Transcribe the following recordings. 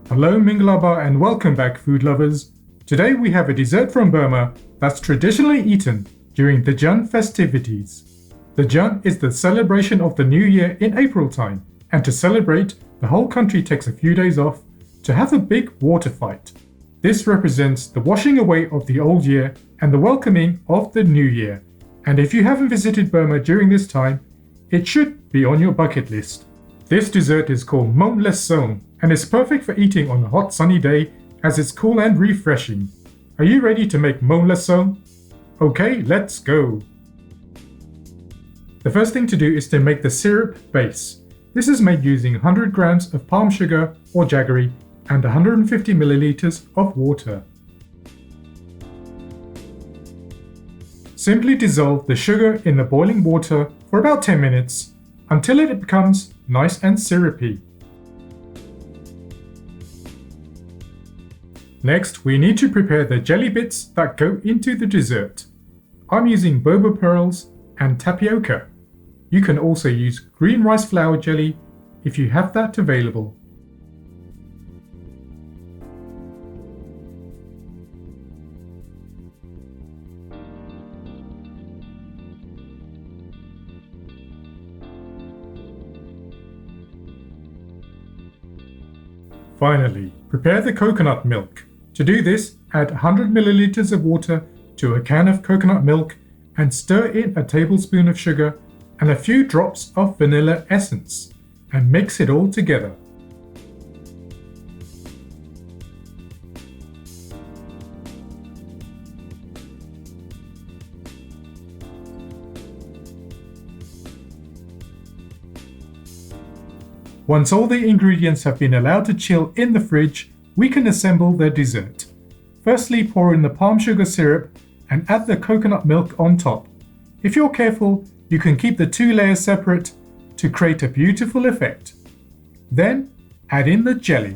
Hello Mingalaba and welcome back food lovers. Today we have a dessert from Burma that's traditionally eaten during the Jun festivities. The Jun is the celebration of the New Year in April time, and to celebrate, the whole country takes a few days off to have a big water fight. This represents the washing away of the old year and the welcoming of the new year. And if you haven't visited Burma during this time, it should be on your bucket list. This dessert is called Mont Let Saung and is perfect for eating on a hot sunny day as it's cool and refreshing. Are you ready to make Mont Let Saung? Okay, let's go! The first thing to do is to make the syrup base. This is made using 100 grams of palm sugar or jaggery and 150 milliliters of water. Simply dissolve the sugar in the boiling water for about 10 minutes until it becomes nice and syrupy. Next, we need to prepare the jelly bits that go into the dessert. I'm using boba pearls and tapioca. You can also use green rice flour jelly if you have that available. Finally, prepare the coconut milk. To do this, add 100 milliliters of water to a can of coconut milk and stir in a tablespoon of sugar and a few drops of vanilla essence and mix it all together. Once all the ingredients have been allowed to chill in the fridge, we can assemble the dessert. Firstly, pour in the palm sugar syrup and add the coconut milk on top. If you're careful, you can keep the two layers separate to create a beautiful effect. Then, add in the jelly.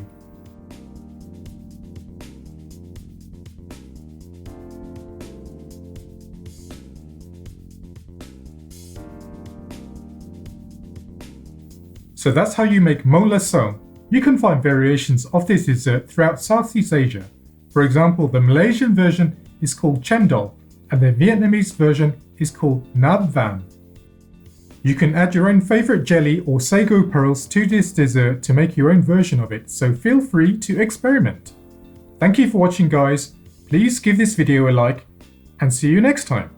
So that's how you make Mont Let Saung. You can find variations of this dessert throughout Southeast Asia. For example, the Malaysian version is called Cendol and the Vietnamese version is called Nab Van. You can add your own favorite jelly or sago pearls to this dessert to make your own version of it, so feel free to experiment. Thank you for watching guys, please give this video a like and see you next time.